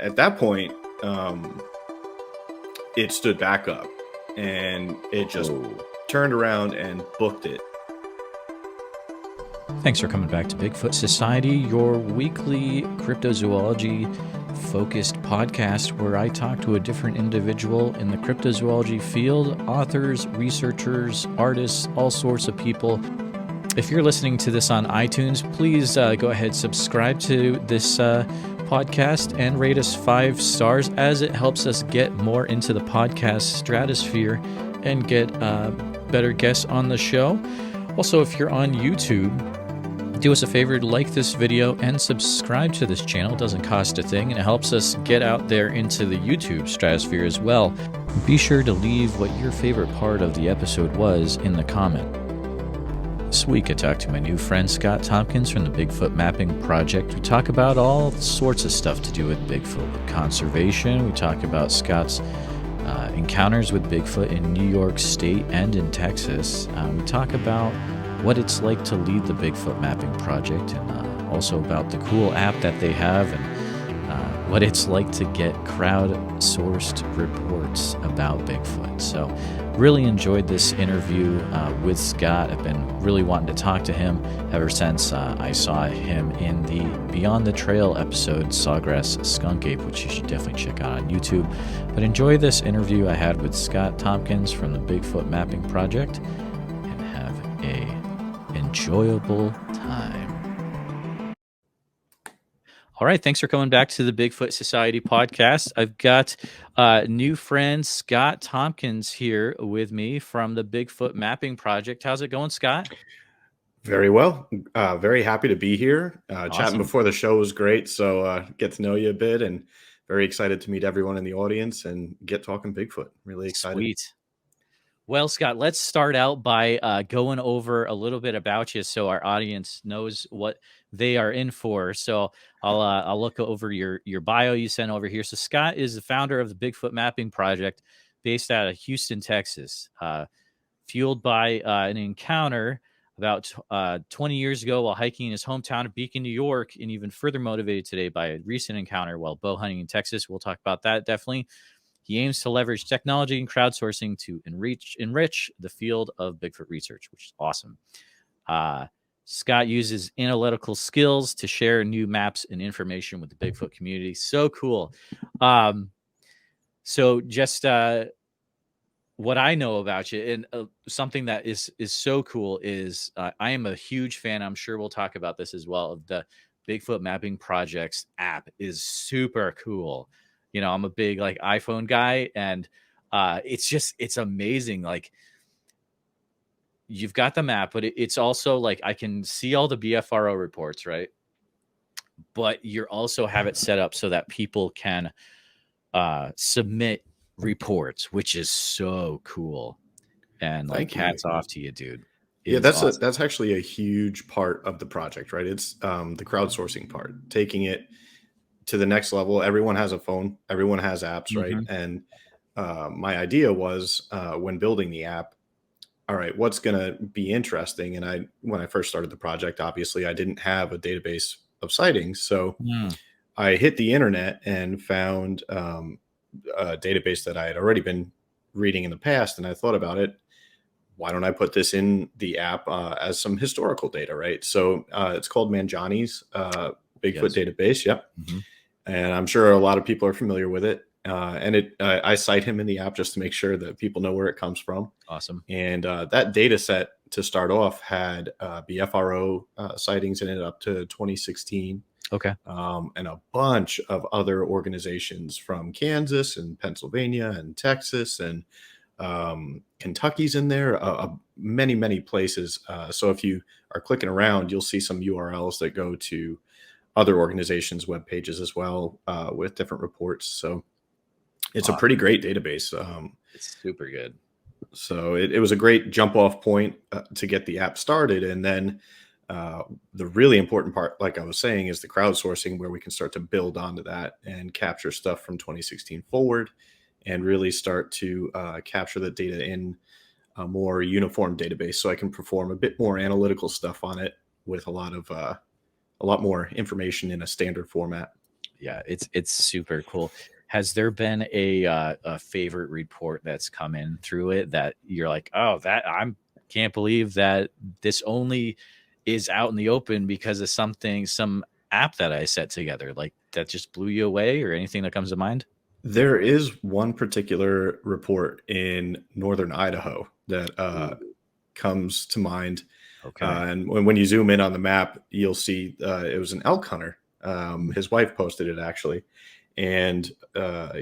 at that point, it stood back up and it just turned around and booked it. Thanks for coming back to Bigfoot Society, your weekly cryptozoology-focused podcast where I talk to a different individual in the cryptozoology field, authors, researchers, artists, all sorts of people. If you're listening to this on iTunes, please go ahead, subscribe to this podcast and rate us 5 stars, as it helps us get more into the podcast stratosphere and get better guests on the show. Also, if you're on YouTube, do us a favor, like this video and subscribe to this channel. It doesn't cost a thing, and it helps us get out there into the YouTube stratosphere as well. Be sure to leave what your favorite part of the episode was in the comment. This week I talked to my new friend Scott Tompkins from the Bigfoot Mapping Project. We talk about all sorts of stuff to do with Bigfoot conservation. We talk about Scott's encounters with Bigfoot in New York State and in Texas. We talk about what it's like to lead the Bigfoot Mapping Project, and also about the cool app that they have, and what it's like to get crowdsourced reports about Bigfoot. So really enjoyed this interview with Scott. I've been really wanting to talk to him ever since I saw him in the Beyond the Trail episode, Sawgrass Skunk Ape, which you should definitely check out on YouTube. But enjoy this interview I had with Scott Tompkins from the Bigfoot Mapping Project, and have a enjoyable time. All right, thanks for coming back to the Bigfoot Society podcast. I've got new friend Scott Tompkins here with me from the Bigfoot Mapping Project. How's it going, Scott? Very well. Very happy to be here. Awesome. Chatting before the show was great, so get to know you a bit, and very excited to meet everyone in the audience and get talking Bigfoot. Really excited. Sweet. Well, Scott, let's start out by going over a little bit about you so our audience knows what they are in for. So I'll look over your bio you sent over here. So Scott is the founder of the Bigfoot Mapping Project based out of Houston, Texas, fueled by an encounter about 20 years ago while hiking in his hometown of Beacon, New York, and even further motivated today by a recent encounter while bow hunting in Texas. We'll talk about that definitely. He aims to leverage technology and crowdsourcing to enrich the field of Bigfoot research, which is awesome. Scott uses analytical skills to share new maps and information with the Bigfoot community. So cool. So just what I know about you, and something that is so cool is I am a huge fan. I'm sure we'll talk about this as well. Of the Bigfoot Mapping Project's app is super cool. You know, I'm a big like iPhone guy, and it's amazing. Like, you've got the map, but it's also like I can see all the BFRO reports, right? But you also have it set up so that people can submit reports, which is so cool. And like, hats off to you, dude. Yeah, that's actually a huge part of the project, right? It's the crowdsourcing part, taking it to the next level. Everyone has a phone, everyone has apps, right? And my idea was when building the app, all right, what's going to be interesting? And when I first started the project, obviously I didn't have a database of sightings. So I hit the internet and found a database that I had already been reading in the past. And I thought about it. Why don't I put this in the app as some historical data, right? So it's called Manjani's Bigfoot database. Yep. And I'm sure a lot of people are familiar with it. And I cite him in the app just to make sure that people know where it comes from. Awesome. And that data set to start off had BFRO sightings in it up to 2016. Okay. And a bunch of other organizations from Kansas and Pennsylvania and Texas and Kentucky's in there, many, many places. So if you are clicking around, you'll see some URLs that go to other organizations' web pages as well, with different reports. So it's a pretty great database. It's super good. So it was a great jump off point to get the app started. And then the really important part, like I was saying, is the crowdsourcing, where we can start to build onto that and capture stuff from 2016 forward and really start to capture the data in a more uniform database. So I can perform a bit more analytical stuff on it with a lot more information in a standard format. Yeah, it's super cool. Has there been a favorite report that's come in through it that you're like, oh, that I'm can't believe that this only is out in the open because of some app that I set together, like that just blew you away, or anything that comes to mind? There is one particular report in northern Idaho that Ooh, comes to mind. okay. And when you zoom in on the map, you'll see it was an elk hunter. His wife posted it actually, and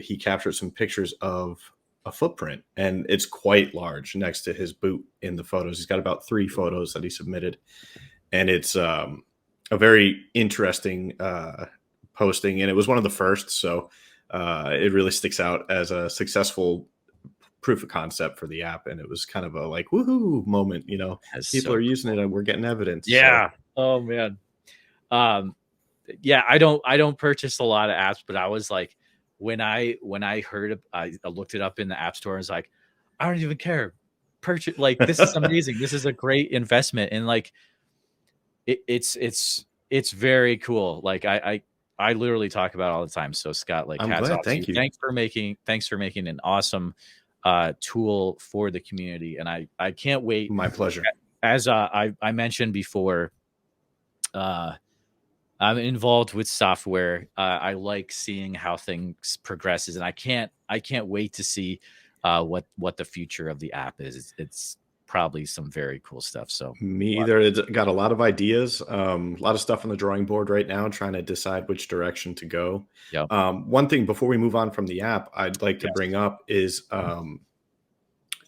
he captured some pictures of a footprint, and it's quite large next to his boot in the photos. He's got about 3 photos that he submitted, and it's a very interesting posting, and it was one of the first, so it really sticks out as a successful proof of concept for the app, and it was kind of a like woohoo moment. That's People so are using it cool. and we're getting evidence. So Yeah. Oh man. Um, yeah, I don't purchase a lot of apps, but I was like, when I heard I looked it up in the app store and was like, I don't even care. Purchase, like, this is amazing. This is a great investment. And like it's very cool. Like I literally talk about it all the time. So Scott, like, I'm hats glad. off to you. Thank you. Thanks for making an awesome tool for the community. And I can't wait. My pleasure. As I mentioned before, uh I'm involved with software. I like seeing how things progresses, and I can't wait to see what the future of the app is. It's probably some very cool stuff. So, Me lot- either. It's got a lot of ideas, a lot of stuff on the drawing board right now, trying to decide which direction to go. yep, One thing before we move on from the app, I'd like to yes, bring up is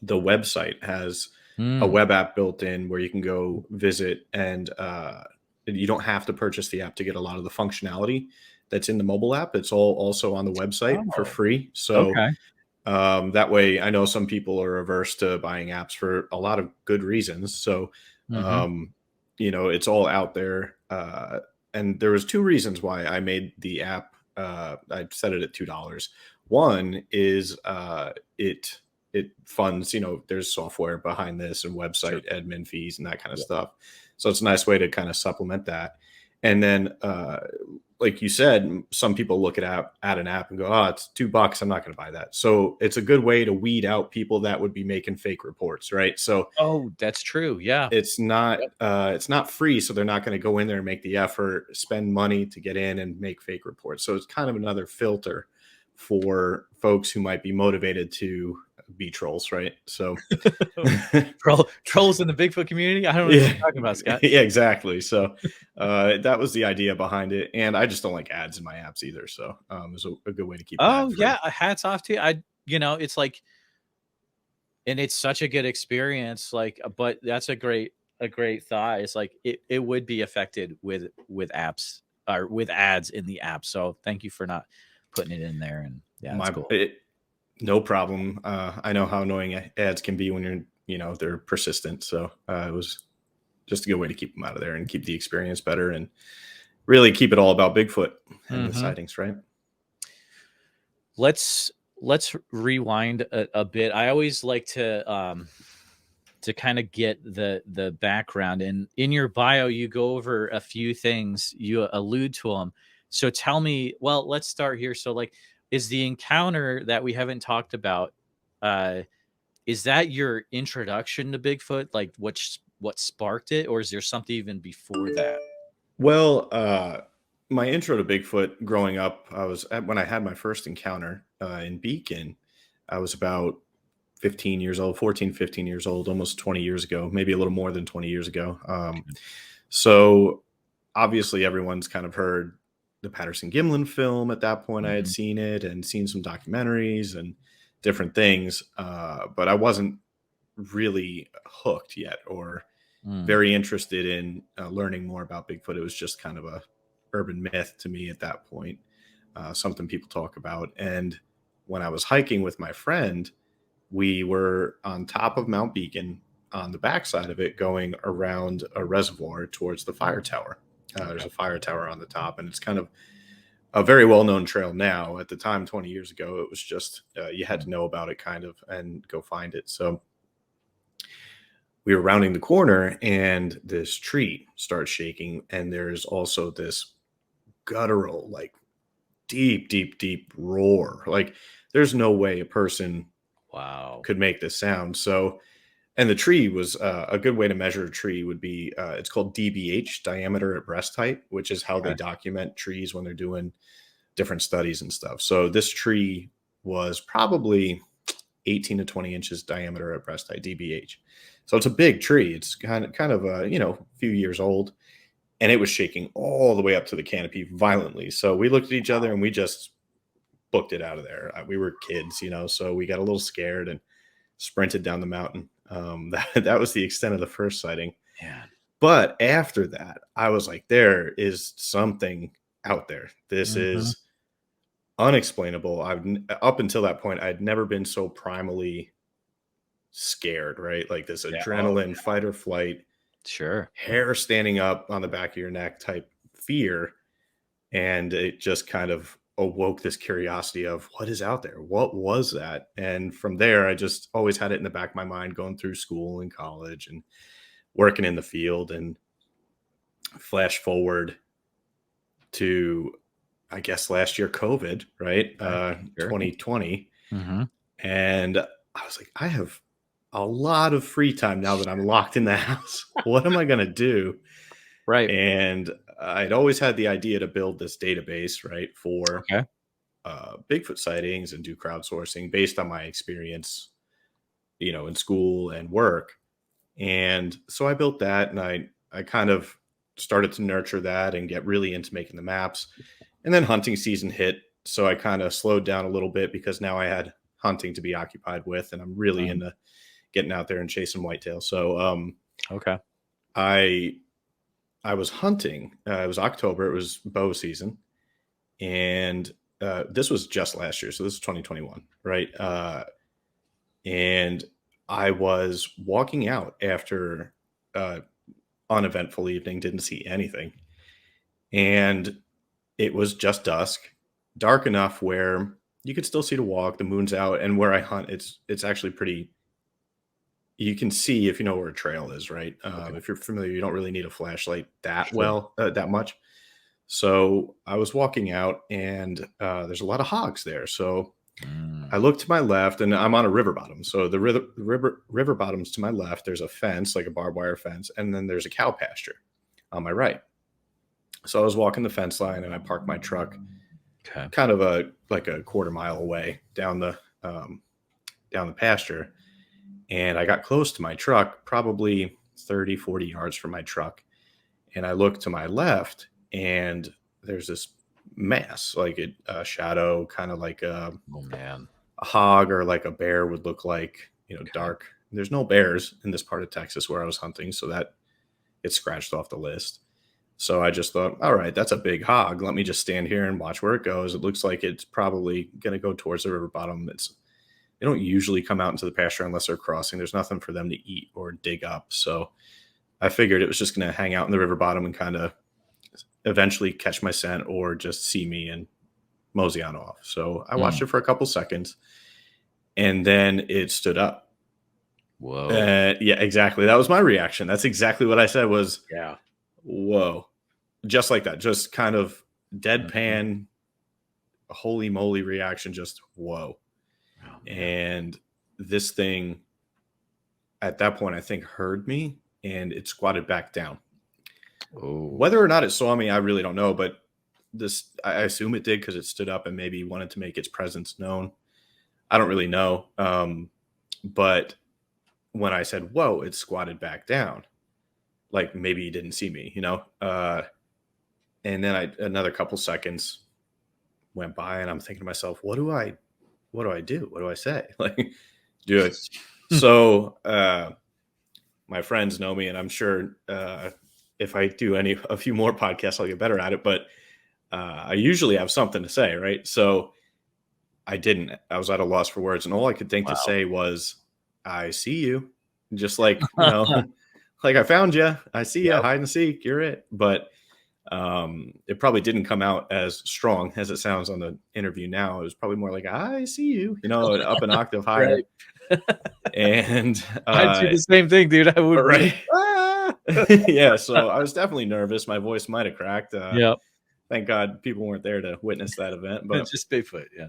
the website has a mm, web app built in where you can go visit, and you don't have to purchase the app to get a lot of the functionality that's in the mobile app. It's all also on the website for oh, free. So okay, that way, I know some people are averse to buying apps for a lot of good reasons. So, hmm, um, it's all out there. And there was 2 reasons why I made the app. I set it at $2. One is it funds. There's software behind this and sure, website admin fees and that kind of yeah, stuff. So it's a nice way to kind of supplement that. And then like you said, some people look at an app and go, "Oh, it's $2. I'm not going to buy that." So it's a good way to weed out people that would be making fake reports, right? So oh, that's true, yeah, yep, it's not free, so they're not going to go in there and make the effort, spend money to get in and make fake reports. So it's kind of another filter for folks who might be motivated to be trolls, right? So trolls in the Bigfoot community. I don't know what yeah, you're talking about, Scott. yeah, exactly. So that was the idea behind it, and I just don't like ads in my apps either. So it's a good way to keep them ad Oh free. yeah, hats off to you. It's like, and it's such a good experience, like, but that's a great thought. It's like it would be affected with apps or with ads in the app. So thank you for not putting it in there. And yeah, that's My cool. it, No problem. I know how annoying ads can be when they're persistent. So it was just a good way to keep them out of there and keep the experience better and really keep it all about Bigfoot and the Hmm. sightings, right? Let's rewind a bit. I always like to kind of get the background. And in your bio, you go over a few things, you allude to them. So tell me, well, let's start here. So, like, is the encounter that we haven't talked about, uh is that your introduction to Bigfoot, like what sparked it, or is there something even before that? Well, my intro to Bigfoot growing up, when I had my first encounter in Beacon, I was about 15 years old, 14, 15 years old, almost 20 years ago, maybe a little more than 20 years ago. So obviously everyone's kind of heard the Patterson Gimlin film at that point. I had Hmm. seen it and seen some documentaries and different things, but I wasn't really hooked yet or Mm, very interested in learning more about Bigfoot. It was just kind of a urban myth to me at that point, something people talk about. And when I was hiking with my friend, we were on top of Mount Beacon on the backside of it, going around a reservoir towards the fire tower. There's okay. a fire tower on the top, and it's kind of a very well known trail now. At the time, 20 years ago, it was just you had Mm, to know about it kind of and go find it. So we were rounding the corner, and this tree starts shaking, and there's also this guttural, like deep, deep, deep roar. Like there's no way a person Wow. could make this sound. So, and the tree was a good way to measure a tree would be it's called DBH, diameter at breast height, which is how they document trees when they're doing different studies and stuff. So this tree was probably 18 to 20 inches diameter at breast height, DBH. So it's a big tree. It's kind of a, a few years old, and it was shaking all the way up to the canopy violently. So we looked at each other and we just booked it out of there. We were kids, so we got a little scared and sprinted down the mountain. That was the extent of the first sighting. Man. But after that, I was like, there is something out there. This is unexplainable. Up until that point, I'd never been so primally scared, right? Like this adrenaline, fight or flight, hair standing up on the back of your neck type fear. And it just kind of awoke this curiosity of what is out there? What was that? And from there, I just always had it in the back of my mind going through school and college and working in the field. And flash forward to, I guess, last year, COVID, right? 2020. And I was like, I have a lot of free time now that I'm locked in the house. What am I going to do? Right. And I'd always had the idea to build this database, right, for Bigfoot sightings and do crowdsourcing based on my experience, in school and work. And so I built that, and I kind of started to nurture that and get really into making the maps. And then hunting season hit. So I kind of slowed down a little bit because now I had hunting to be occupied with, and I'm really into getting out there and chasing whitetail. So, I was hunting. It was October. It was bow season. And this was just last year. So this is 2021, right? And I was walking out after uneventful evening, didn't see anything. And it was just dusk, dark enough where you could still see the walk, the moon's out. And where I hunt, it's actually pretty, you can see if you know where a trail is, right? If you're familiar, you don't really need a flashlight that much. So I was walking out, and there's a lot of hogs there. So I look to my left, and I'm on a river bottom. So the river bottoms to my left, there's a fence, like a barbed wire fence, and then there's a cow pasture on my right. So I was walking the fence line, and I parked my truck kind of like a quarter mile away down the pasture. And I got close to my truck, probably 30, 40 yards from my truck. And I look to my left, and there's this mass, like a shadow, kind of like a hog or like a bear would look like, dark. There's no bears in this part of Texas where I was hunting, so that it scratched off the list. So I just thought, all right, that's a big hog. Let me just stand here and watch where it goes. It looks like it's probably going to go towards the river bottom. They don't usually come out into the pasture unless they're crossing. There's nothing for them to eat or dig up. So I figured it was just going to hang out in the river bottom and kind of eventually catch my scent or just see me and mosey on off. So I watched it for a couple seconds, and then it stood up. Whoa. Yeah, exactly. That was my reaction. That's exactly what I said was, whoa. Just like that. Just kind of deadpan, holy moly reaction. Just whoa. And this thing at that point, I think, heard me, and it squatted back down. Whether or not it saw me, I really don't know, but I assume it did because it stood up and maybe wanted to make its presence known. I don't really know. But when I said, whoa, it squatted back down, like maybe he didn't see me, and then another couple seconds went by, and I'm thinking to myself, what do I do? What do I say? Like, do it. So my friends know me, and I'm sure if I do a few more podcasts, I'll get better at it. But I usually have something to say, right? So I didn't. I was at a loss for words, and all I could think to say was, "I see you," just like like I found you. I see you. Hide and seek. You're it. But it probably didn't come out as strong as it sounds on the interview now. It was probably more like, I see you, up an octave higher. And I'd do the same thing, dude. I would. Right. Yeah. So I was definitely nervous. My voice might've cracked. Thank God people weren't there to witness that event. But just Bigfoot, yeah.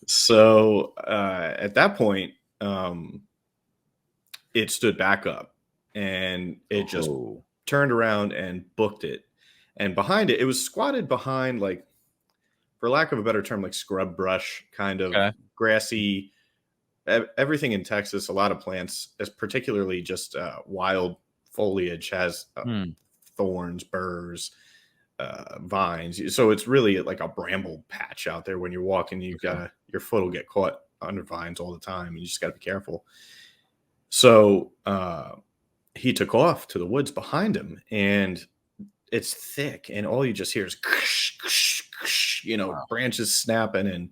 So at that point, it stood back up and it just turned around and booked it. And behind it, it was squatted behind, like, for lack of a better term, like scrub brush, kind of grassy, everything in Texas, a lot of plants, as particularly just wild foliage, has thorns, burrs, vines. So it's really like a bramble patch out there. When you're walking, you've got your foot will get caught under vines all the time, and you just got to be careful. So he took off to the woods behind him, and it's thick, and all you just hear is, branches snapping and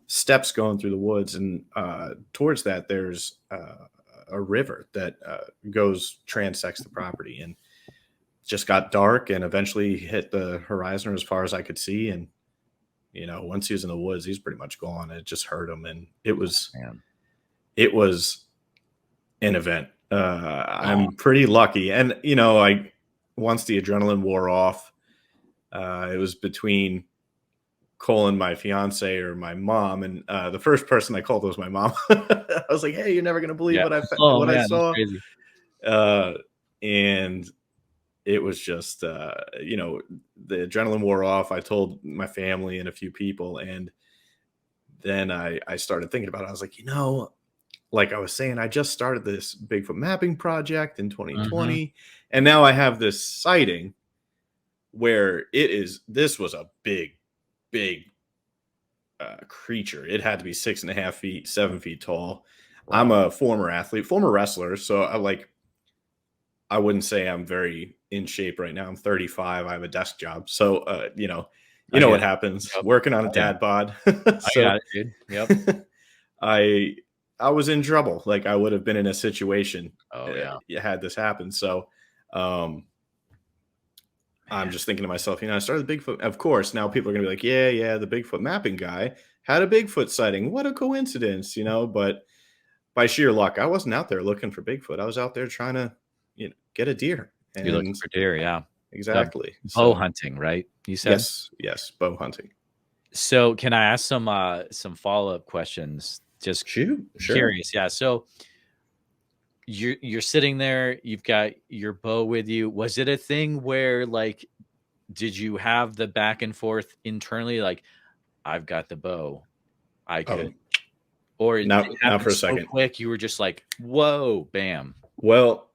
steps going through the woods. And towards that, there's a river that transects the property, and just got dark and eventually hit the horizon as far as I could see. And, once he was in the woods, he's pretty much gone. It just hurt him. And it was an event. I'm pretty lucky. And, once the adrenaline wore off, it was between calling my fiance or my mom. And the first person I called was my mom. I was like, hey, you're never going to believe what I saw. And it was just, the adrenaline wore off. I told my family and a few people. And then I started thinking about it. I was like, like I was saying, I just started this Bigfoot Mapping Project in 2020. And now I have this sighting where this was a big creature. It had to be 6.5 feet, 7 feet tall. Wow. I'm a former athlete, former wrestler. So I wouldn't say I'm very in shape right now. I'm 35. I have a desk job. So, what happens working on a dad bod. So, I got it, dude. Yep. I was in trouble. Like, I would have been in a situation had this happened. So, I'm just thinking to myself, I started the Bigfoot. Of course, now people are going to be like, yeah, the Bigfoot mapping guy had a Bigfoot sighting. What a coincidence, But by sheer luck, I wasn't out there looking for Bigfoot. I was out there trying to, get a deer. And you're looking for deer, yeah. Exactly. Bow hunting, right? You said? Yes, bow hunting. So can I ask some follow-up questions? Just curious. Yeah. So you're sitting there, you've got your bow with you. Was it a thing where, like, did you have the back and forth internally? Like, I've got the bow, I could, or not for a second. Quick, you were just like, whoa, bam. Well,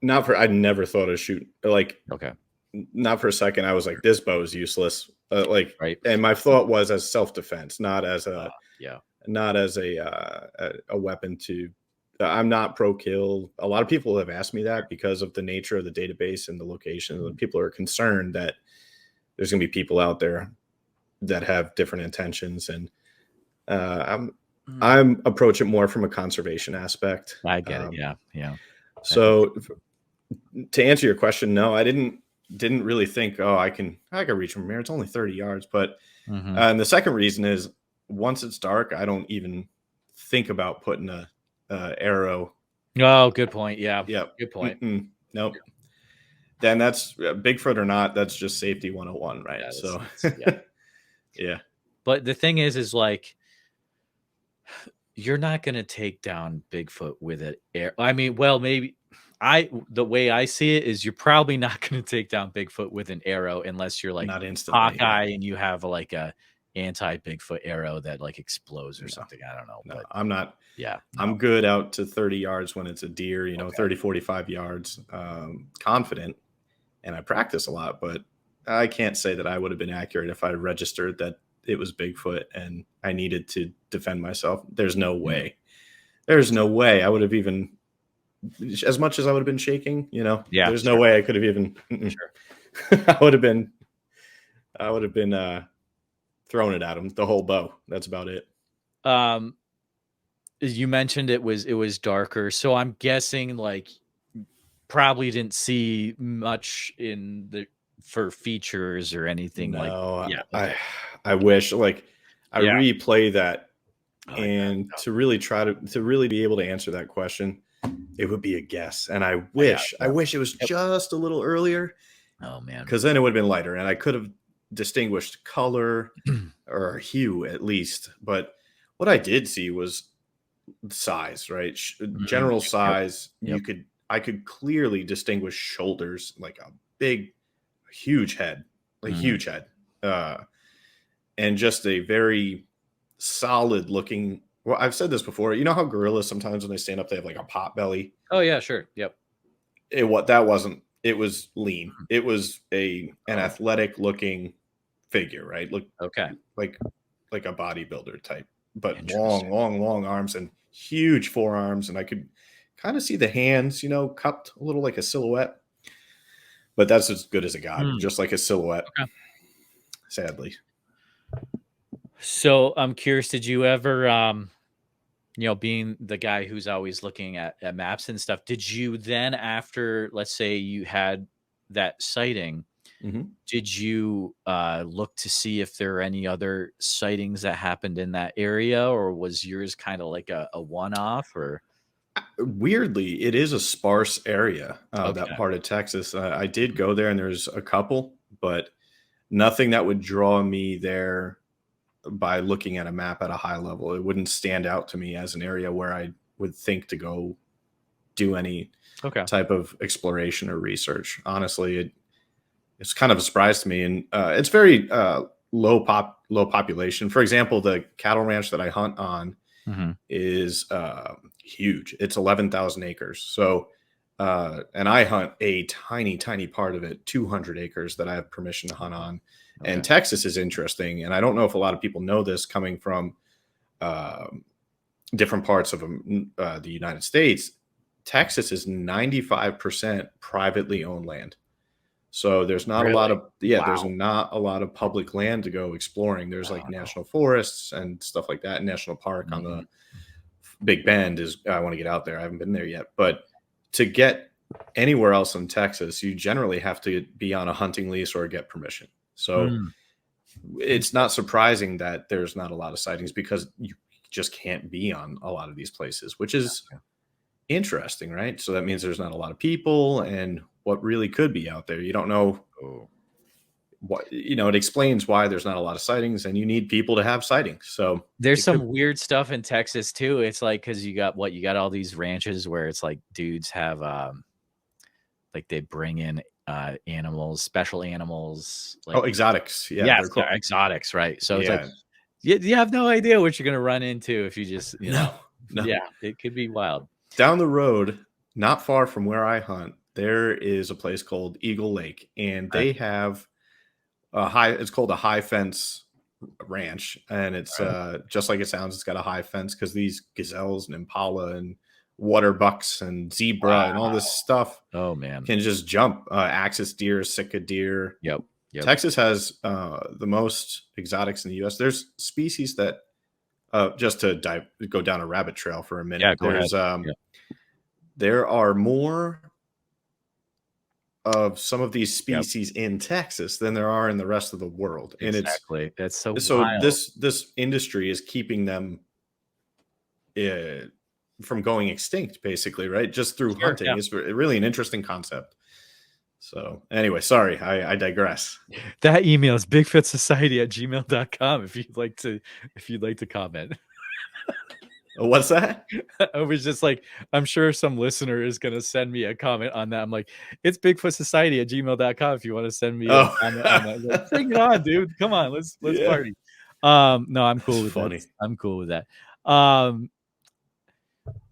I never thought of shoot. Like, not for a second. I was like, this bow is useless. Right. And my thought was as self-defense, not as a weapon to. I'm not pro kill. A lot of people have asked me that because of the nature of the database and the location. People are concerned that there's going to be people out there that have different intentions, and I'm approach it more from a conservation aspect. I get it. Yeah. So to answer your question, no, I didn't really think, I can reach from here. It's only 30 yards. But and the second reason is, once it's dark, I don't even think about putting a arrow. Oh, good point. Yeah. Good point. Nope. Then that's Bigfoot or not, that's just safety 101, right? Yeah, so yeah. But the thing is like, you're not going to take down Bigfoot with an arrow. I mean, well, maybe the way I see it is, you're probably not going to take down Bigfoot with an arrow unless you're like not instantly, Hawkeye and you have like a anti-Bigfoot arrow that like explodes or something. I don't know. No, but I'm not. Yeah. I'm good out to 30 yards when it's a deer, 30, 45 yards, confident. And I practice a lot, but I can't say that I would have been accurate if I registered that it was Bigfoot and I needed to defend myself. There's no way. There's no way I would have even, as much as I would have been shaking, there's no way I could have even, I would have been throwing it at him, the whole bow. That's about it. You mentioned it was darker, so I'm guessing like probably didn't see much for features or anything. No, I wish, like, I replay that, and to really try to really be able to answer that question, it would be a guess. And I wish it was just a little earlier. Oh man. because then it would have been lighter, and I could have distinguished color or hue at least. But what I did see was size, right? General Yep. size. Yep. I could clearly distinguish shoulders, like a big, huge head, a Mhm. huge head, uh, and just a very solid looking. Well, I've said this before. You know how gorillas sometimes when they stand up, they have like a pot belly. Oh yeah, sure. Yep. What that wasn't. It was lean. Mhm. It was an Oh, athletic looking figure, right? Look okay. like a bodybuilder type, but long, Interesting. long, long arms and huge forearms, and I could kind of see the hands, cupped a little like a silhouette. But that's as good as it got, Hmm. just like a silhouette, Okay. sadly. So I'm curious, did you ever being the guy who's always looking at maps and stuff, did you then, after, let's say, you had that sighting, Mhm. did you look to see if there are any other sightings that happened in that area, or was yours kind of like a one-off? Or Weirdly, it is a sparse area, that okay. part of Texas. I did go there, and there's a couple, but nothing that would draw me there by looking at a map at a high level. It wouldn't stand out to me as an area where I would think to go do any Okay. type of exploration or research. Honestly, it's kind of a surprise to me, and it's very low population. For example, the cattle ranch that I hunt on Hmm. is huge. It's 11,000 acres. So, and I hunt a tiny, tiny part of it, 200 acres that I have permission to hunt on. And Okay. Texas is interesting, and I don't know if a lot of people know this coming from um, different parts of the United States. Texas is 95% privately owned land. So there's not a lot Really? of yeah, there's Wow. not a lot of public land to go exploring. There's like Oh. national forests and stuff like that. National park on the Mhm. Big Bend is I want to get out there. I haven't been there yet, but to get anywhere else in Texas, you generally have to be on a hunting lease or get permission. So Hmm. it's not Interesting. surprising that there's not a lot of sightings because you just can't be on a lot of these places, which is Gotcha. interesting, right? So that means there's not a lot of people and what really could be out there. You don't know Oh. what, it explains why there's not a lot of sightings and you need people to have sightings. So There's it could, some weird stuff in Texas too. It's like, because you got all these ranches where it's like dudes have like they bring in animals, special animals, oh, like, exotics. Yeah. yes, they're exotics, right? So it's like Yeah. you have no idea what you're gonna run into if you just, No, no. yeah, it could be wild. Down the road, not far from where I hunt, there is a place called Eagle Lake and Okay. they have it's called a high fence ranch, and it's Okay. just like it sounds. It's got a high fence because these gazelles and impala and water bucks and zebra and all Wow. this stuff Oh man. can just jump. Axis deer, Sitka deer. Yep. Yep. Texas has the most exotics in the U.S. There's species that just to go down a rabbit trail for a minute. Yeah, go ahead. Yep. There are more of some of these Yep. species in Texas than there are in the rest of the world, and it's Exactly. That's so so wild. this industry is keeping them uh, from going extinct, basically, right? Just through Sure. hunting. Yeah. It's really an interesting concept. So anyway, sorry, I digress. That email is bigfootsociety@gmail.com if you'd like to comment. What's that? I was just like, I'm sure some listener is gonna send me a comment on that. I'm like, it's bigfootsociety@gmail.com if you want to send me a Oh, comment on that. Like, bring it on, dude. Come on, let's yeah, party. No, I'm that's cool with that. funny. I'm cool with that. Um,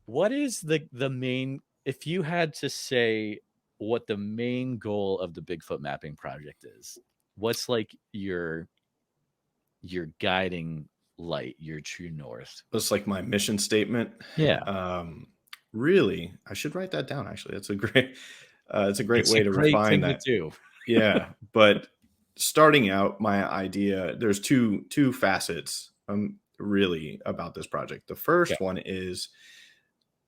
what is the main, if you had to say what the main goal of the Bigfoot Mapping Project is, what's like your guiding light, your true north? That's like my mission statement. Yeah. Um, really, I should write that down. Actually, that's a great. It's a great It's a way to great refine thing to that. do. Yeah, but starting out, my idea there's two facets really about this project. The Yeah. first one is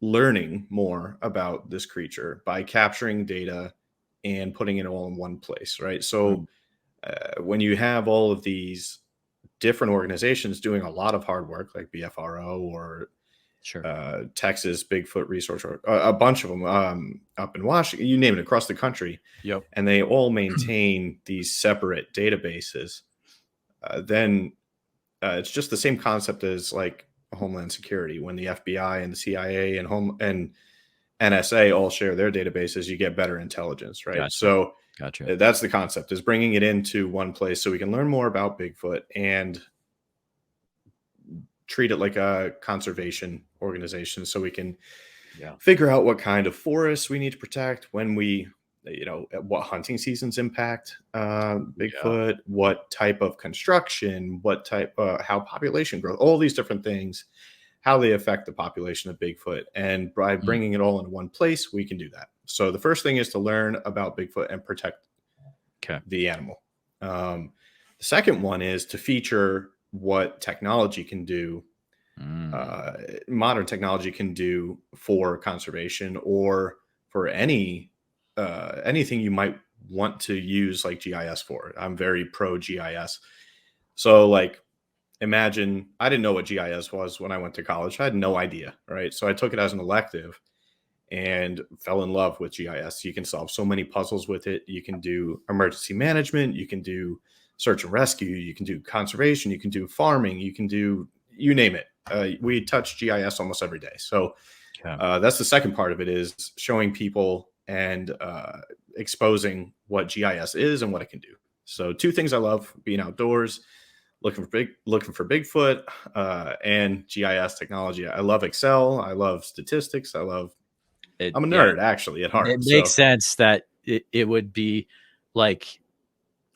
learning more about this creature by capturing data and putting it all in one place, right? So Mm, when you have all of these different organizations doing a lot of hard work like BFRO or Sure. Texas Bigfoot Research, or a bunch of them up in Washington, you name it, across the country. Yep. And they all maintain these separate databases. Then it's just the same concept as like Homeland Security. When the FBI and the CIA and NSA all share their databases, you get better intelligence, right? Gotcha. So Gotcha. that's the concept, is bringing it into one place so we can learn more about Bigfoot and treat it like a conservation organization, so we can figure out what kind of forests we need to protect, when we, what hunting seasons impact Bigfoot, what type of construction, what type, how population growth, all these different things, how they affect the population of Bigfoot. And by bringing it all into one place, we can do that. So the first thing is to learn about Bigfoot and protect the animal. The second one is to feature what technology can do, modern technology can do for conservation, or for anything you might want to use like GIS for. I'm very pro GIS. So like, imagine, I didn't know what GIS was when I went to college. I had no idea, right? So I took it as an elective and fell in love with GIS. You can solve so many puzzles with it. You can do emergency management, you can do search and rescue, you can do conservation, you can do farming, you can do, you name it. We touch GIS almost every day. So that's the second part of it, is showing people and exposing what GIS is and what it can do. So two things I love: being outdoors, looking for Bigfoot, and GIS technology. I love Excel. I love statistics. I'm a nerd, actually, at heart. It makes sense that it would be like,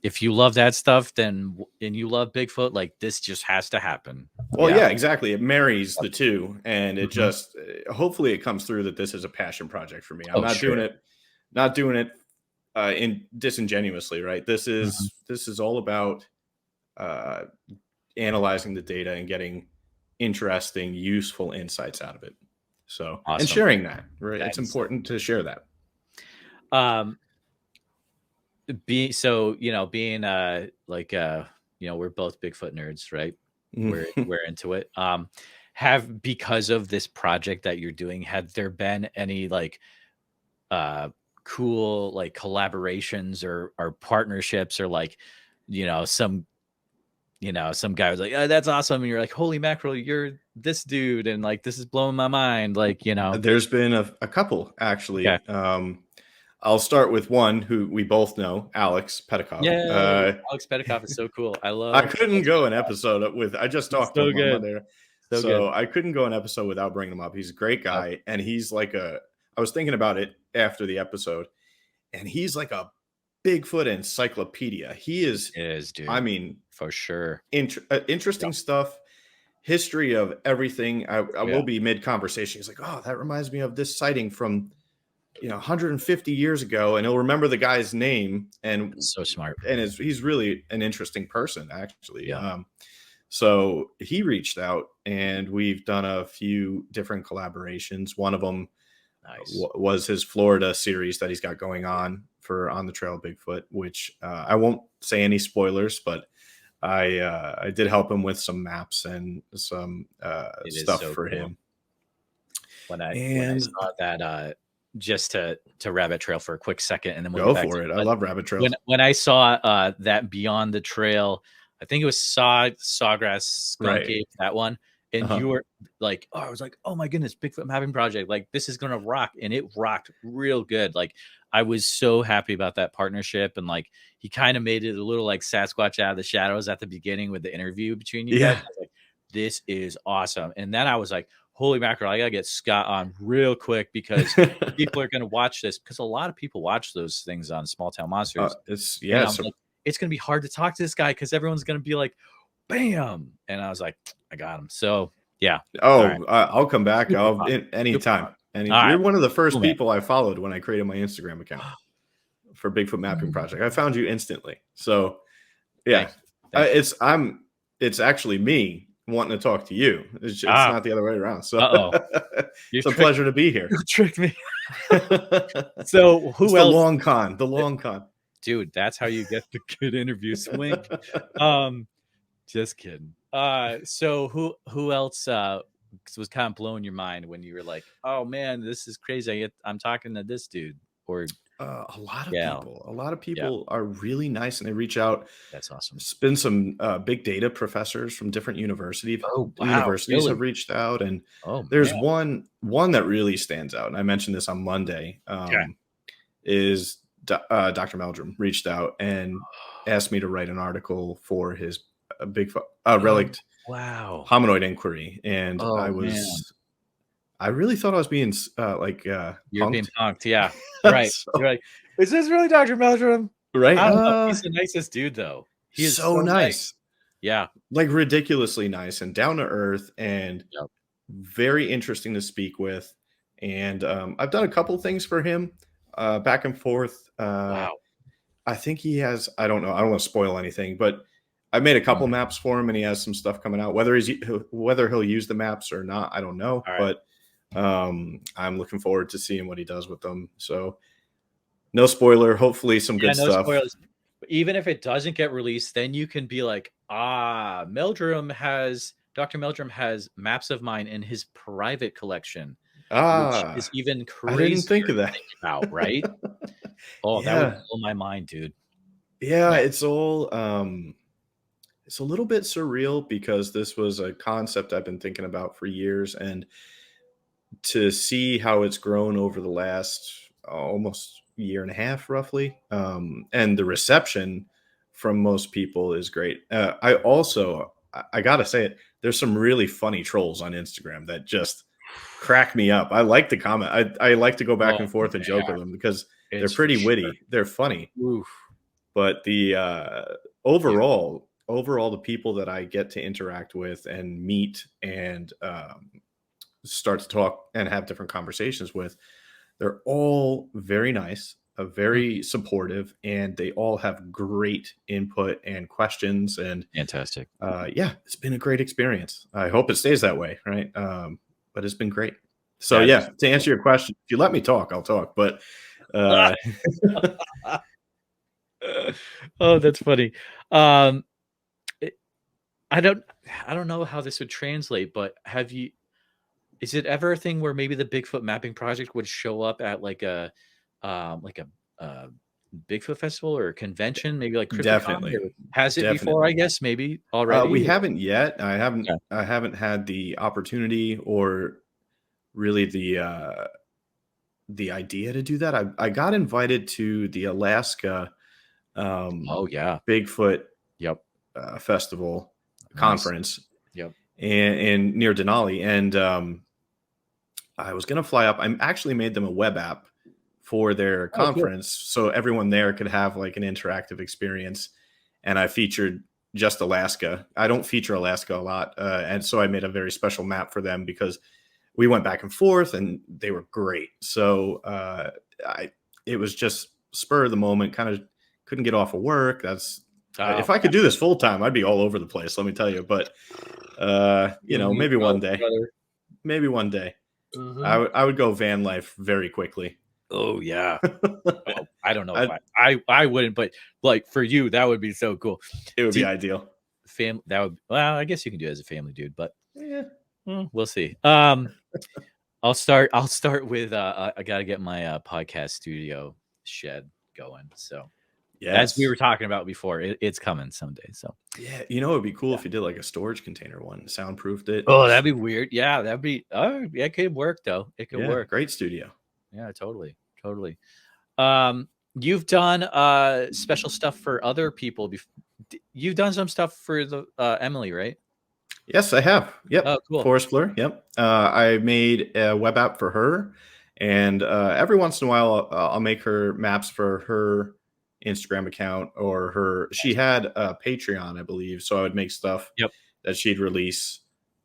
if you love that stuff, and you love Bigfoot, like this just has to happen. Well, exactly. It marries the two, and it just, hopefully it comes through that this is a passion project for me. I'm not doing it in disingenuously, right? This is all about analyzing the data and getting interesting, useful insights out of it. So, and sharing that, right? It's important to share that. Being we're both Bigfoot nerds, right? We're into it. Because of this project that you're doing, had there been any like cool like collaborations or partnerships, or like, some guy was like, oh, that's awesome, and you're like, holy mackerel, you're this dude, and like this is blowing my mind, like, There's been a couple, actually. I'll start with one who we both know, Alex Petticott. Alex Petticott is so cool. I couldn't go an episode with, I just talked to him on Monday. So I couldn't go an episode without bringing him up. He's a great guy. And he's like I was thinking about it after the episode, and he's like a Bigfoot encyclopedia. He is, dude. I mean, for sure. Interesting stuff. History of everything. I will be mid conversation. He's like, oh, that reminds me of this sighting from 150 years ago, and he'll remember the guy's name. And so smart. And he's really an interesting person, actually. So he reached out, and we've done a few different collaborations. One of them was his Florida series that he's got going on for On the Trail of Bigfoot, which I won't say any spoilers, but I did help him with some maps and some stuff for him. When I saw that, just to rabbit trail for a quick second, and then we'll go for it. I love rabbit trails. When I saw that Beyond the Trail, I think it was Sawgrass Skunk Ape, that one, and you were like, oh, I was like, oh my goodness, Bigfoot Mapping Project, like this is gonna rock, and it rocked real good. Like I was so happy about that partnership, and like he kind of made it a little like Sasquatch out of the shadows at the beginning with the interview between you guys. I was like, this is awesome, and then I was like, holy mackerel, I gotta get Scott on real quick, because people are gonna watch this, because a lot of people watch those things on Small Town Monsters. It's gonna be hard to talk to this guy, because everyone's gonna be like, bam. And I was like, I got him. So I'll come back. Anytime. You're one of the first people I followed when I created my Instagram account for Bigfoot Mapping Project. I found you instantly. So Thanks. It's actually me wanting to talk to you. It's not the other way around. So it's a pleasure to be here. You tricked me. So who else? The long con. Dude, that's how you get the good interview. Swink. Just kidding. So who else was kind of blowing your mind when you were like, "Oh man, this is crazy. I'm talking to this dude or A lot of gal." people, a lot of Yeah, people are really nice, and they reach out. that's awesome. It's been some big data professors from different Oh wow, universities have really? reached out, and Oh there's man. one that really stands out. And I mentioned this on Monday. Okay. Is Dr. Meldrum reached out and asked me to write an article for his Bigfoot Oh relict wow. hominoid inquiry, and Oh man. I really thought I was being You're being punked. punked. Yeah. Right. You're So, like, is this really Dr. Meldrum? right, I don't know. He's the nicest dude though. He is so so nice. nice, Yeah. like ridiculously nice and down to earth, and Yep. very interesting to speak with. And I've done a couple things for him, back and forth. Wow. I think he has. I don't know. I don't want to spoil anything, but I made a couple Mm. maps for him, and he has some stuff coming out. Whether he'll use the maps or not, I don't know. All right. But I'm looking forward to seeing what he does with them. So no spoiler. Hopefully, some good No stuff. spoilers. Even if it doesn't get released, then you can be like, Dr. Meldrum has maps of mine in his private collection, which is even I didn't think crazier of to that. think about, right? Oh, that would Yeah, blow my mind, dude. yeah. Yeah. It's all. It's a little bit surreal because this was a concept I've been thinking about for years, and to see how it's grown over the last almost year and a half, roughly, and the reception from most people is great. I gotta say it. There's some really funny trolls on Instagram that just crack me up. I like the comment. I like to go back Oh, and forth and joke yeah. with them because they're It's for pretty sure. witty. They're funny, Oof. but the Yeah. overall, the people that I get to interact with and meet and start to talk and have different conversations with, they're all very nice, Mhm. very supportive, and they all have great input and questions. And Fantastic. yeah, it's been a great experience. I hope it stays that way, right? But it's been great. So That yeah, is to answer your question, if you let me talk, I'll talk. But uh, oh, that's funny. Um, it- I don't, I don't know how this would translate, but is it ever a thing where maybe the Bigfoot Mapping Project would show up at like a uh, Bigfoot festival or a convention, maybe like Crypticon? definitely, Or has it before? I definitely. guess maybe We already. haven't yet. Okay. I haven't had the opportunity or really the idea to do that. I got invited to the Alaska Oh yeah. Bigfoot Yep. festival Nice. conference Yep. and near Denali, and I was gonna fly up. I actually made them a web app for their Oh, cool. conference, so everyone there could have like an interactive experience. And I featured just Alaska. I don't feature Alaska a lot, and so I made a very special map for them because we went back and forth, and they were great. So I it was just spur of the moment. Kind of couldn't get off of work. That's Oh, if I could do this full time, I'd be all over the place. Let me tell you. But you and me maybe one both, day. brother. Maybe one day. Mhm. I would go van life very quickly. Oh yeah. Oh, I don't know if I I wouldn't, but like for you, that would be so cool. It would be See, ideal. that would well, I guess you can do it as a family dude, but Yeah. we'll see. I'll start with I gotta get my podcast studio shed going. So as we Yes. were talking about before, it's coming someday. So Yeah. It'd be cool if you did like a storage container one, soundproofed it. oh, that'd be weird. Yeah, that'd be yeah, it could work though. It could Yeah. work. Great studio. Yeah, totally. Totally. You've done special stuff for other people. You've done some stuff for the Emily, right? Yes, I have. Yep. Oh, cool. Forest Fleur. Yep. I made a web app for her. And every once in a while, I'll make her maps for her Instagram account or she had a Patreon, I believe. So I would make stuff Yep. that she'd release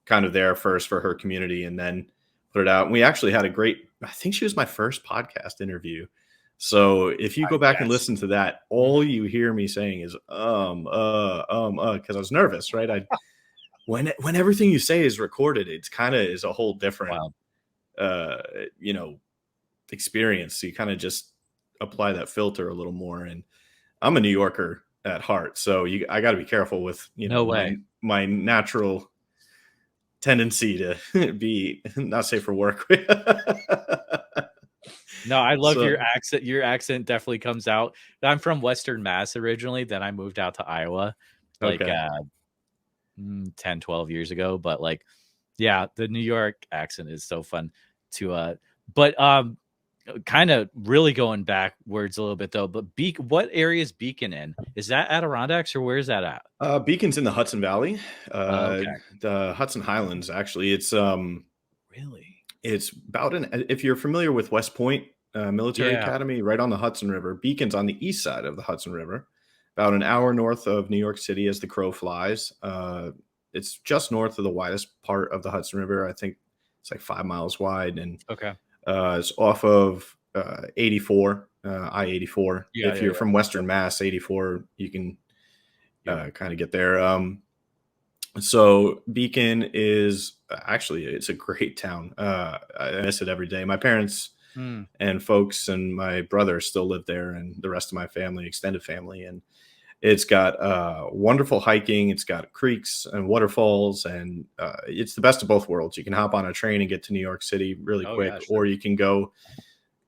kind of there first for her community and then put it out. And we actually had I think she was my first podcast interview. So if you go back and Yes. listen to that, all you hear me saying is, because I was nervous, right? When everything you say is recorded, it's kind of is a whole different, Wow. uh, you know, experience. So you kind of just apply that filter a little more. And I'm a New Yorker at heart, so I got to be careful with No way. my natural tendency to be not safe for work. No, I love your So accent. Your accent definitely comes out. I'm from Western Mass originally. Then I moved out to Iowa like okay. 10, 12 years ago. But like, yeah, the New York accent is so fun to but kind of really going backwards a little bit though. But what area is Beacon in? Is that Adirondacks or where's that at? Beacon's in the Hudson Valley, Okay. the Hudson Highlands. Actually, Really? it's about an. If you're familiar with West Point Military Yeah. Academy, right on the Hudson River, Beacon's on the east side of the Hudson River, about an hour north of New York City as the crow flies. It's just north of the widest part of the Hudson River. I think it's like 5 miles wide, and Okay. it's off of 84, I-84. Yeah, If yeah, you're yeah. from Western Mass, 84, you can Yep. kind of get there. So Beacon is actually it's a great town. I miss it every day. My parents Hmm. and folks and my brother still live there, and the rest of my family, extended family, and it's got wonderful hiking. It's got creeks and waterfalls, and it's the best of both worlds. You can hop on a train and get to New York City really Oh quick, yeah, or sure. you can go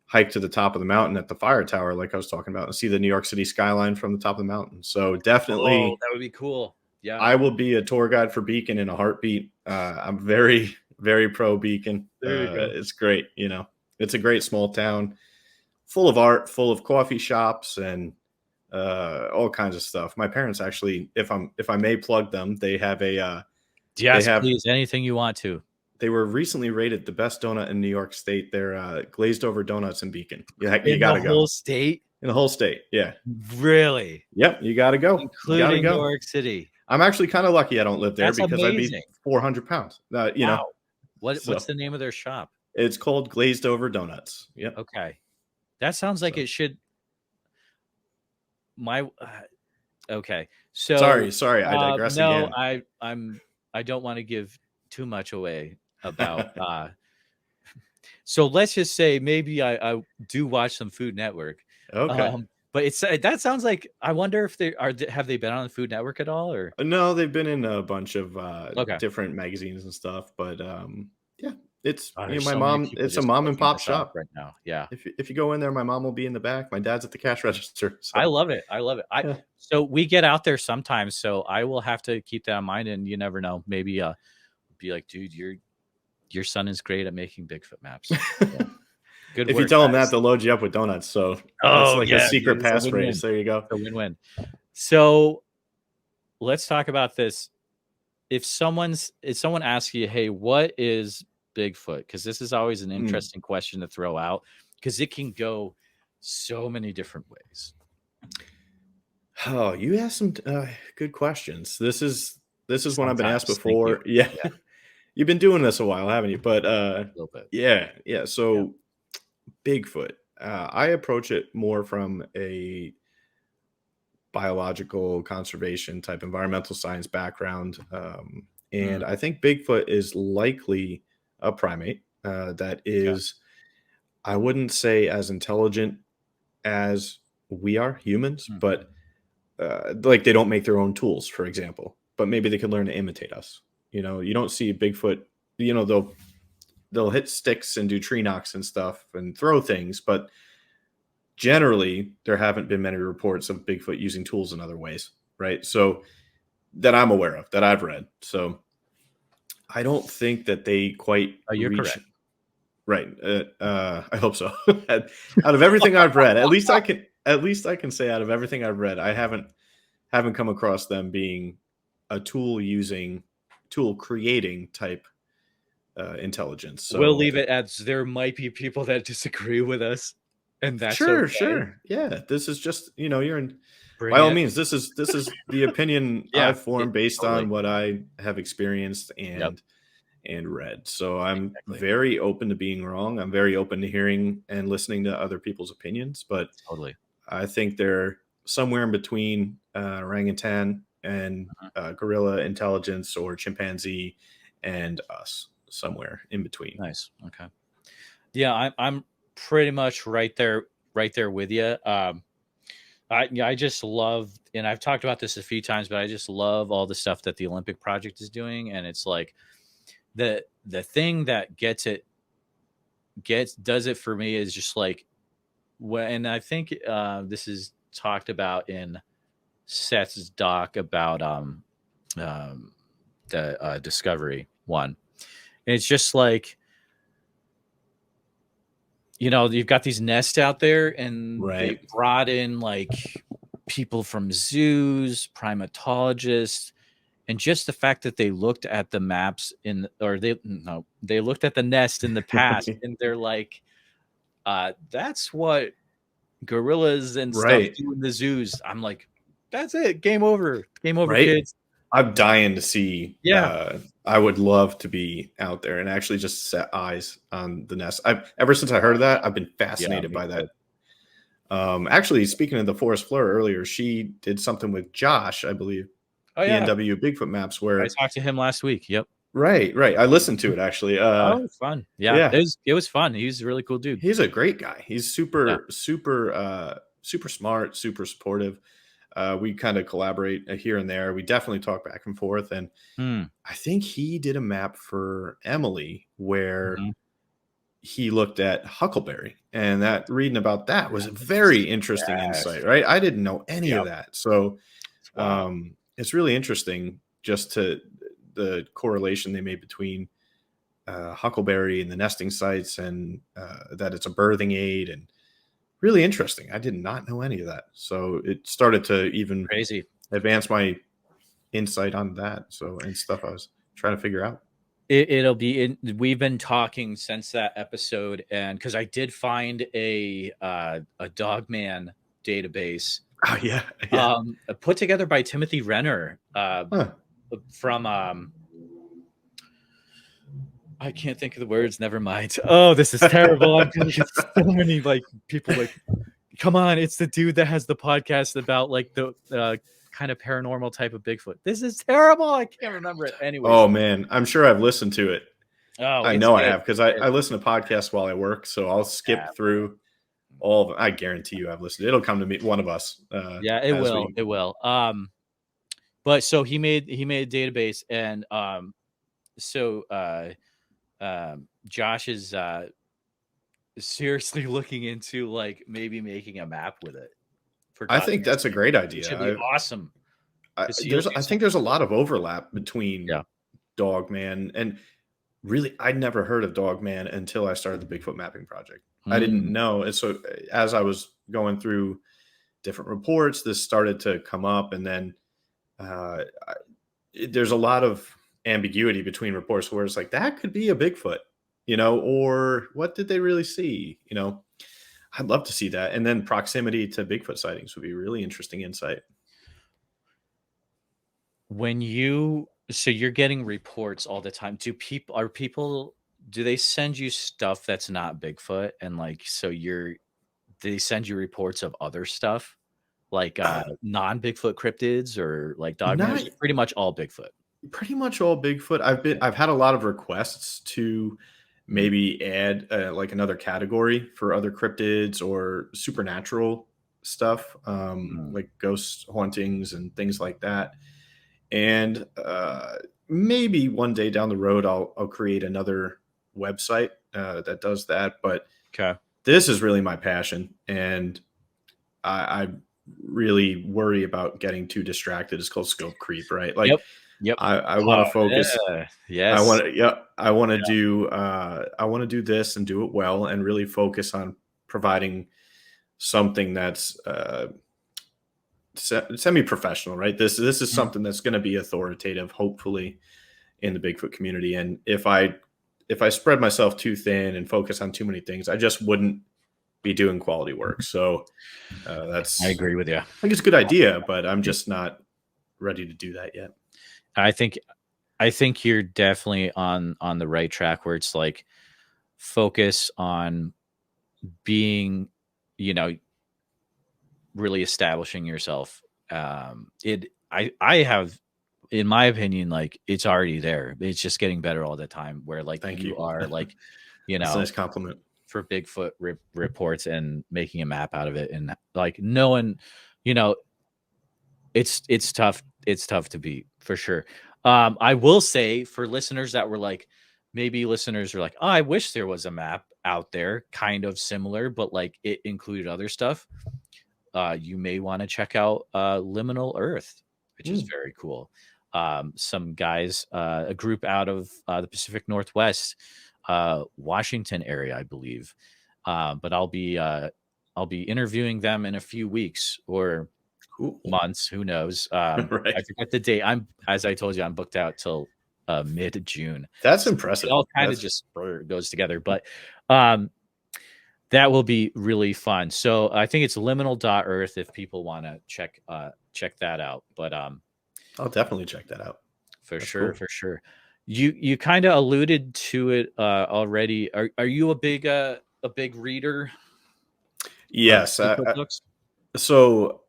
hike to the top of the mountain at the fire tower, like I was talking about, and see the New York City skyline from the top of the mountain. So Oh, definitely, that would be cool. Yeah. I will be a tour guide for Beacon in a heartbeat. I'm very, very pro Beacon. There you go. It's great. It's a great small town, full of art, full of coffee shops, and all kinds of stuff. My parents actually, if I may plug them, they Yes, have please. Anything you want to. they were recently rated the best donut in New York State. They're glazed over donuts in Beacon. You In got the to go whole state? in the whole state. Yeah. Really? Yep. You got to go. You got to Including New go. York City? I'm actually kind of lucky I don't live there That's because I'd be amazing. 400 pounds. Wow. What's So the name of their shop? it's called glazed over donuts. Yep. Okay. That sounds like So it should my okay. sorry, I digress No, again. I don't want to give too much away about so let's just say maybe I do watch some Food Network. Okay. But that sounds like I wonder if have they been on the Food Network at all or No, they've been in a bunch of okay. different magazines and stuff, but yeah, it's Oh, there's my so many mom. people It's a just mom and clicking pop this off shop. right now. Yeah. If you go in there, my mom will be in the back. My dad's at the cash register. I So love it. I love it. yeah. So we get out there sometimes, so I will have to keep that in mind. And you never know, maybe be like, dude, your son is great at making Bigfoot maps. So, good If you work, tell them that, guys. they'll load you up with donuts. So that's Oh like a yeah, dude, secret it's a passphrase. win-win. There you go. It's a win-win. So let's talk about this. If someone asks you, hey, what is Bigfoot? Because this is always an Mm. interesting question to throw out because it can go so many different ways. Oh, you asked some good questions. This is one I've been asked Sometimes. Thank you. before. Yeah, Yeah, you've been doing this a while, haven't you? But a little bit. yeah. Yeah. So Bigfoot, I approach it more from a biological conservation type environmental science background, and Mm, I think Bigfoot is likely a primate that okay. is, I wouldn't say as intelligent as we are humans, Mm, but like they don't make their own tools, for example, but maybe they could learn to imitate us. You don't see Bigfoot. They'll hit sticks and do tree knocks and stuff and throw things, but generally there haven't been many reports of Bigfoot using tools in other ways, right? So that I'm aware of, that I've read. So I don't think that they quite Oh, you're reach. correct. Right. I hope so. Out of everything I've read, at least I can say out of everything I've read, I haven't come across them being a tool creating type intelligence. We'll So leave it as there might be people that disagree with us, and that's sure, okay. sure. Yeah. This is just, you're in, by Bring all it. means, this is the opinion Yeah, I've formed based totally. on what I have experienced Yep, and read. So I'm exactly. very open to being wrong. I'm very open to hearing and listening to other people's opinions, but Totally. I think they're somewhere in between orangutan and Mhm. gorilla intelligence, or chimpanzee and us, somewhere in between. Nice. Okay. Yeah, I'm pretty much right there with you. I just love, and I've talked about this a few times, but I just love all the stuff that the Olympic Project is doing, and it's like the thing that does it for me is just like when I think this is talked about in Seth's doc about the Discovery one. And it's just like, you've got these nests out there, and they Right. brought in like people from zoos, primatologists, and just the fact that they looked at the maps they looked at the nest in the past, and they're like, that's what gorillas and stuff Right. do in the zoos. I'm like, that's it. Game over, Right. kids. I'm dying to see. Yeah. I would love to be out there and actually just set eyes on the nest. Ever since I heard of that, I've been fascinated by that. Actually, speaking of the forest flora earlier, she did something with Josh, I believe, PNW Bigfoot Maps, where I talked to him last week. Yep. Right. I listened to it actually. It was fun. Yeah. It was fun. He's a really cool dude. He's a great guy. He's super smart, super supportive. We kind of collaborate here and there. We definitely talk back and forth. And I think he did a map for Emily where he looked at huckleberry, and that reading about that was a very interesting insight, right? I didn't know any of that. So it's really interesting just to the correlation they made between huckleberry and the nesting sites, and that it's a birthing aid, and really interesting. I did not know any of that. So it started to even advance my insight on that. So, and stuff I was trying to figure out. We've been talking since that episode, and because I did find a Dogman database. Oh, yeah. Put together by Timothy Renner from I can't think of the words. Never mind. Oh, this is terrible. I'm gonna get so many like people like, come on, it's the dude that has the podcast about like the kind of paranormal type of Bigfoot. This is terrible. I can't remember it. Anyway. Oh man, I'm sure I've listened to it. Oh, I know I have, because I listen to podcasts while I work, so I'll skip through all of them. I guarantee you I've listened. It'll come to me, one of us. It will. It will. But so he made a database, and Josh is seriously looking into like maybe making a map with it. I think that's a great idea. It should be awesome. I think there's a lot of overlap between Dogman and really, I'd never heard of Dogman until I started the Bigfoot Mapping Project. I didn't know. And so as I was going through different reports, this started to come up, and then there's a lot of ambiguity between reports where it's like, that could be a Bigfoot, or what did they really see? I'd love to see that. And then proximity to Bigfoot sightings would be really interesting insight. So you're getting reports all the time. Do they send you stuff that's not Bigfoot? And like, they send you reports of other stuff like non-Bigfoot cryptids, or like dogman? Pretty much all Bigfoot. Pretty much all Bigfoot. I've had a lot of requests to maybe add like another category for other cryptids or supernatural stuff, like ghost hauntings and things like that. And maybe one day down the road, I'll create another website that does that. But this is really my passion, and I really worry about getting too distracted. It's called scope creep, right? Like, Yep. I want to focus. Yes. I want to do this and do it well, and really focus on providing something that's semi-professional, right? This is something that's going to be authoritative, hopefully, in the Bigfoot community. And if I spread myself too thin and focus on too many things, I just wouldn't be doing quality work. So I agree with you. I think it's a good idea, but I'm just not ready to do that yet. I think you're definitely on the right track, where it's like focus on being, really establishing yourself. I have, in my opinion, like, it's already there. It's just getting better all the time, where like you are like, That's a nice compliment for Bigfoot reports and making a map out of it. And like, no one, it's tough. It's tough to beat, for sure. I will say for listeners that were like, maybe listeners are like, oh, I wish there was a map out there kind of similar, but like it included other stuff. You may want to check out Liminal Earth, which is very cool. Some guys, a group out of the Pacific Northwest, Washington area, I believe. But I'll be interviewing them in a few weeks or months, who knows. I Right. forget the date. As I told you, I'm booked out till mid-June. That's So impressive. it all kind of just goes together, but that will be really fun. So I think it's liminal.earth if people want to check that out. But I'll definitely check that out. For sure. You kind of alluded to it already. Are you a big reader? Yes. Books? So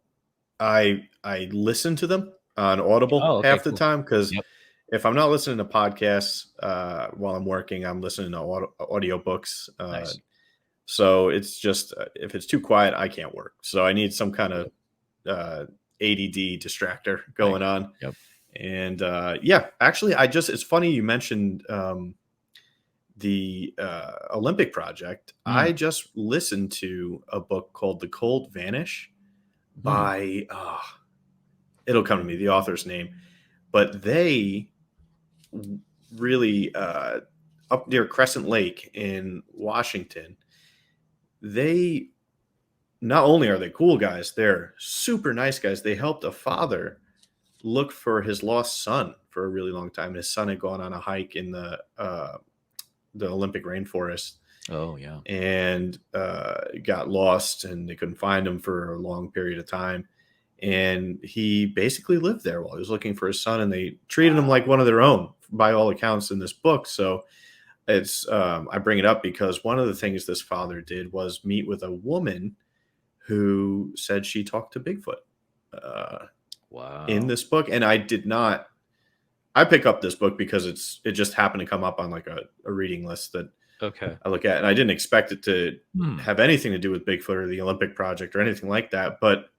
I listen to them on Audible half the time, because if I'm not listening to podcasts while I'm working, I'm listening to audiobooks. Nice. So it's just if it's too quiet, I can't work. So I need some kind of ADD distractor going on. Yep. And actually, it's funny you mentioned the Olympic Project. I just listened to a book called The Cold Vanish by, it'll come to me, the author's name, but they really, up near Crescent Lake in Washington, they not only are they cool guys, they're super nice guys. They helped a father look for his lost son for a really long time. His son had gone on a hike in the Olympic rainforest. Oh yeah. And got lost, and they couldn't find him for a long period of time. And he basically lived there while he was looking for his son, and they treated him like one of their own by all accounts in this book. So it's I bring it up because one of the things this father did was meet with a woman who said she talked to Bigfoot in this book. And I pick up this book because it just happened to come up on like a reading list that I look at, and I didn't expect it to have anything to do with Bigfoot or the Olympic Project or anything like that, but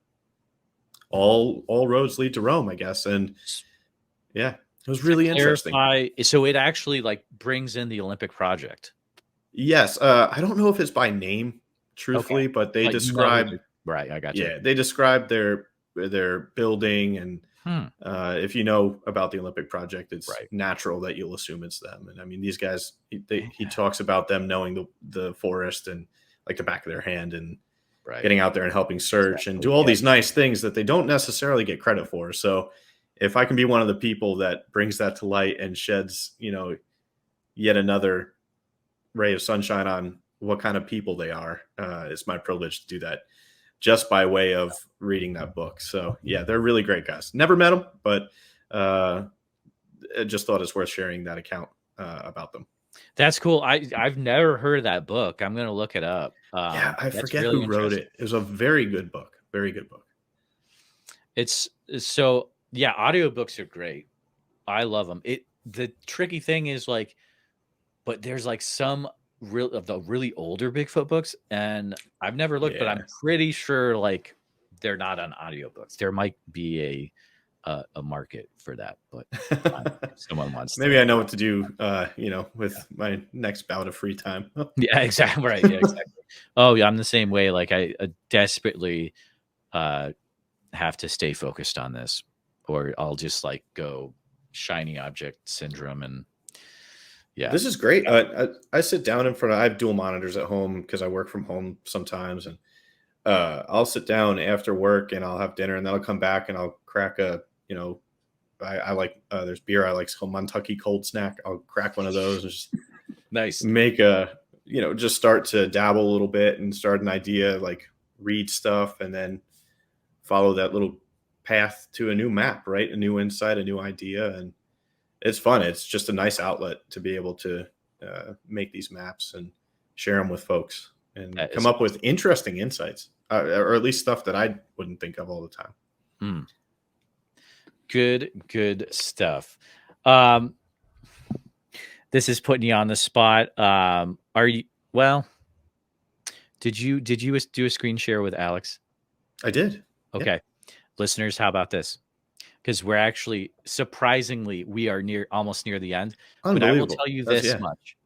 all roads lead to Rome, I guess. And yeah, it was really interesting. So it actually like brings in the Olympic Project. Yes. I don't know if it's by name, truthfully, but they describe, right. I got you. Yeah. They describe their building, and if you know about the Olympic Project, it's natural that you'll assume it's them. And I mean, these guys, he talks about them knowing the forest and like the back of their hand, and getting out there and helping search and do all these nice things that they don't necessarily get credit for. So if I can be one of the people that brings that to light and sheds, yet another ray of sunshine on what kind of people they are, it's my privilege to do that just by way of reading that book. So yeah, they're really great guys. Never met them, but I just thought it's worth sharing that account about them. That's cool. I've never heard of that book. I'm going to look it up. Yeah, I forget who wrote it. It was a very good book. Very good book. It's so, yeah, audiobooks are great. I love them. The tricky thing is like, but there's like some of the really older Bigfoot books, and I've never looked, but I'm pretty sure like they're not on audiobooks. There might be a market for that, but if someone wants maybe I know what to do with my next bout of free time. Yeah, exactly. Right. Yeah, exactly. Oh yeah, I'm the same way. Like I desperately have to stay focused on this, or I'll just like go shiny object syndrome. And yeah, this is great. I sit down in front of, I have dual monitors at home because I work from home sometimes, and I'll sit down after work and I'll have dinner, and then I'll come back and I'll crack I like there's beer I like, it's called Kentucky Cold Snack. I'll crack one of those and just nice. Make just start to dabble a little bit and start an idea, like read stuff, and then follow that little path to a new map, right? A new insight, a new idea. And it's fun. It's just a nice outlet to be able to make these maps and share them with folks and come up with interesting insights, or at least stuff that I wouldn't think of all the time. Good stuff. This is putting you on the spot. Did you do a screen share with Alex? I did. Okay. Yeah. Listeners, how about this? because we're actually, surprisingly, we are almost near the end. But I will Unbelievable. tell you this much.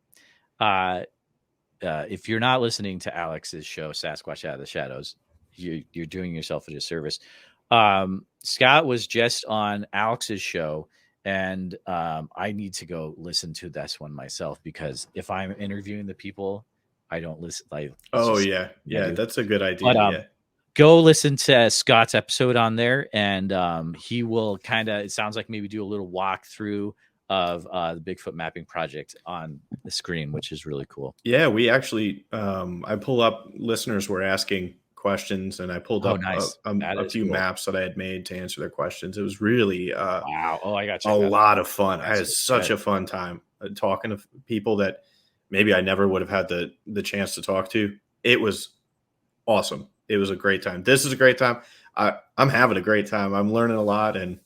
If you're not listening to Alex's show, Sasquatch Out of the Shadows, you're doing yourself a disservice. Scott was just on Alex's show, and I need to go listen to this one myself, because if I'm interviewing the people, I don't listen. That's a good idea. But, go listen to Scott's episode on there, and he will it sounds like maybe do a little walkthrough of the Bigfoot Mapping Project on the screen, which is really cool. Yeah, we actually, I pull up, listeners were asking questions, and I pulled up a few maps that I had made to answer their questions. It was really wow. Oh, I got a lot of fun. I had such a fun time talking to people that maybe I never would have had the chance to talk to. It was awesome. It was a great time. This is a great time. I'm having a great time. I'm learning a lot, and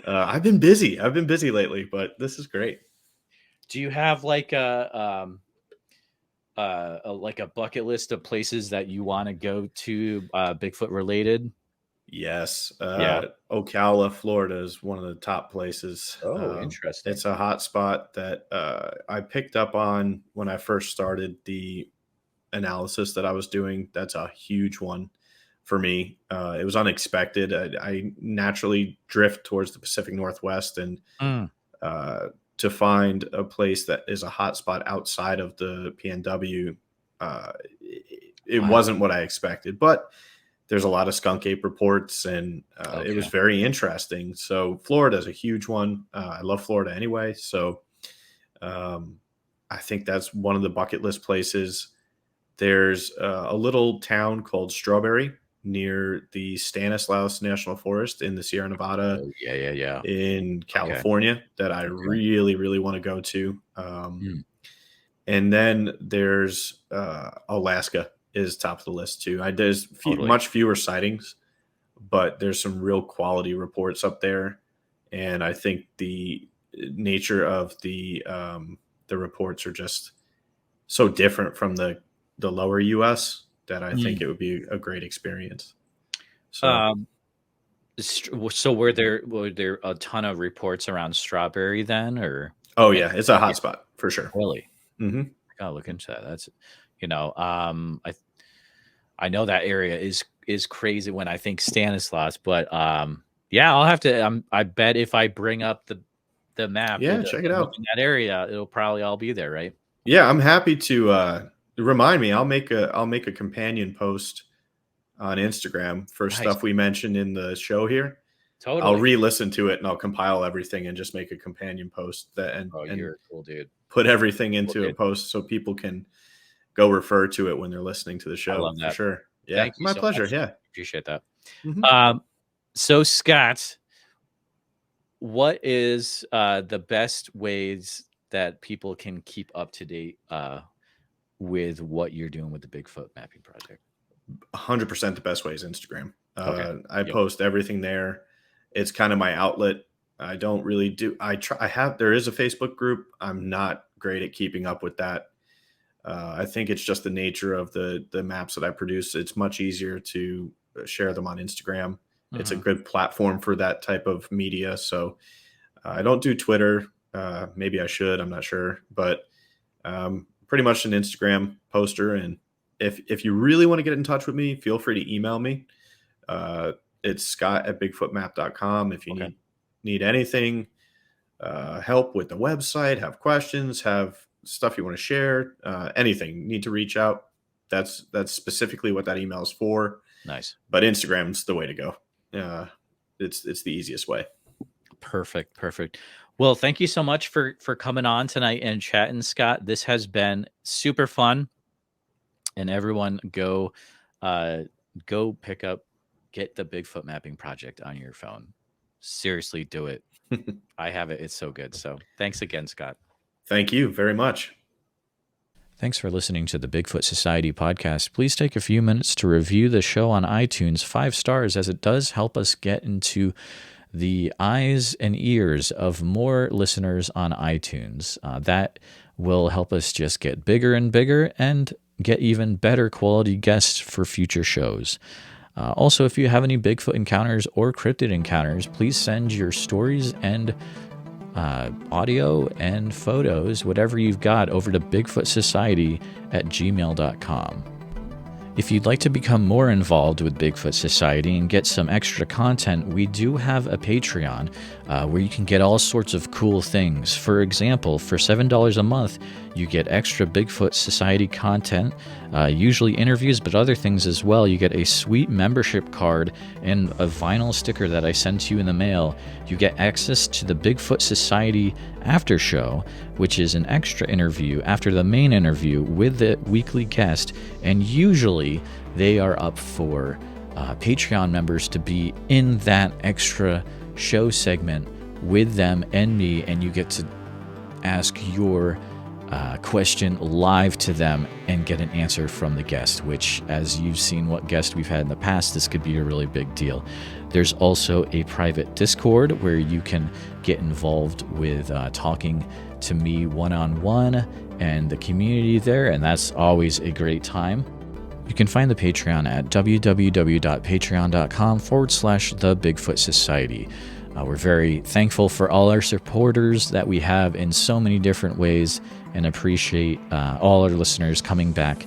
I've been busy. I've been busy lately, but this is great. Do you have like a bucket list of places that you want to go to, Bigfoot related? Yes. Ocala, Florida is one of the top places. Oh, interesting. It's a hot spot that I picked up on when I first started the analysis that I was doing. That's a huge one for me. It was unexpected. I naturally drift towards the Pacific Northwest, and to find a place that is a hot spot outside of the PNW, it wasn't what I expected, but there's a lot of skunk ape reports, and it was very interesting. So Florida is a huge one. I love Florida anyway. So I think that's one of the bucket list places. There's a little town called Strawberry near the Stanislaus National Forest in the Sierra Nevada in California that I really, really want to go to. And then there's Alaska is top of the list too. There's much fewer sightings, but there's some real quality reports up there. And I think the nature of the reports are just so different from the lower US that I think it would be a great experience. So were there a ton of reports around Strawberry then, or? Oh yeah, it's a hot spot for sure. Really? Mm-hmm. I gotta look into that. That's, I know that area is crazy when I think Stanislaus, but yeah, I'll have to. I bet if I bring up the map, check it out in that area, it'll probably all be there, right? Yeah, I'm happy to remind me. I'll make a companion post on Instagram for stuff we mentioned in the show here. Totally. I'll re-listen to it and I'll compile everything and just make a companion post and you're a cool dude. Put everything into a post so people can go refer to it when they're listening to the show. I love that. For sure. Yeah, my pleasure. Much. Yeah, appreciate that. So Scott, what is the best ways that people can keep up to date with what you're doing with the Bigfoot Mapping Project? 100% the best way is Instagram. I post everything there. It's kind of my outlet. I don't really do. There is a Facebook group. I'm not great at keeping up with that. I think it's just the nature of the maps that I produce. It's much easier to share them on Instagram. Mm-hmm. It's a good platform for that type of media. So I don't do Twitter. Maybe I should. I'm not sure. But pretty much an Instagram poster. And if you really want to get in touch with me, feel free to email me. It's scott@bigfootmap.com. If you need anything, help with the website, have questions, have stuff you want to share, anything, need to reach out. That's specifically what that email is for. Nice. But Instagram's the way to go. It's the easiest way. Perfect. Well, thank you so much for coming on tonight and chatting, Scott. This has been super fun. And everyone go get the Bigfoot Mapping Project on your phone. Seriously, do it. I have it. It's so good. So thanks again, Scott. Thank you very much. Thanks for listening to the Bigfoot Society podcast. Please take a few minutes to review the show on iTunes, 5 stars, as it does help us get into the eyes and ears of more listeners on iTunes. That will help us just get bigger and bigger and get even better quality guests for future shows. Also, if you have any Bigfoot encounters or cryptid encounters, please send your stories and audio and photos, whatever you've got, over to bigfootsociety@gmail.com. If you'd like to become more involved with Bigfoot Society and get some extra content, we do have a Patreon where you can get all sorts of cool things. For example, for $7 a month, you get extra Bigfoot Society content, usually interviews, but other things as well. You get a sweet membership card and a vinyl sticker that I send to you in the mail. You get access to the Bigfoot Society after show, which is an extra interview after the main interview with the weekly guest, and usually they are up for Patreon members to be in that extra show segment with them and me, and you get to ask your question live to them and get an answer from the guest, which, as you've seen what guest we've had in the past, this could be a really big deal. There's also a private Discord where you can get involved with talking to me one-on-one and the community there, and that's always a great time. You can find the Patreon at www.patreon.com/The Bigfoot Society. We're very thankful for all our supporters that we have in so many different ways, and appreciate all our listeners coming back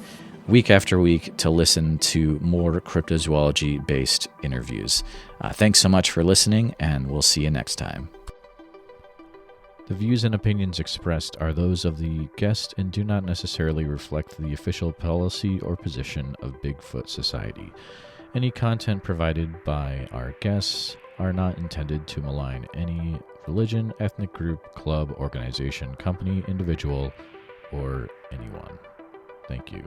week after week to listen to more cryptozoology-based interviews. Thanks so much for listening, and we'll see you next time. The views and opinions expressed are those of the guest and do not necessarily reflect the official policy or position of Bigfoot Society. Any content provided by our guests are not intended to malign any religion, ethnic group, club, organization, company, individual, or anyone. Thank you.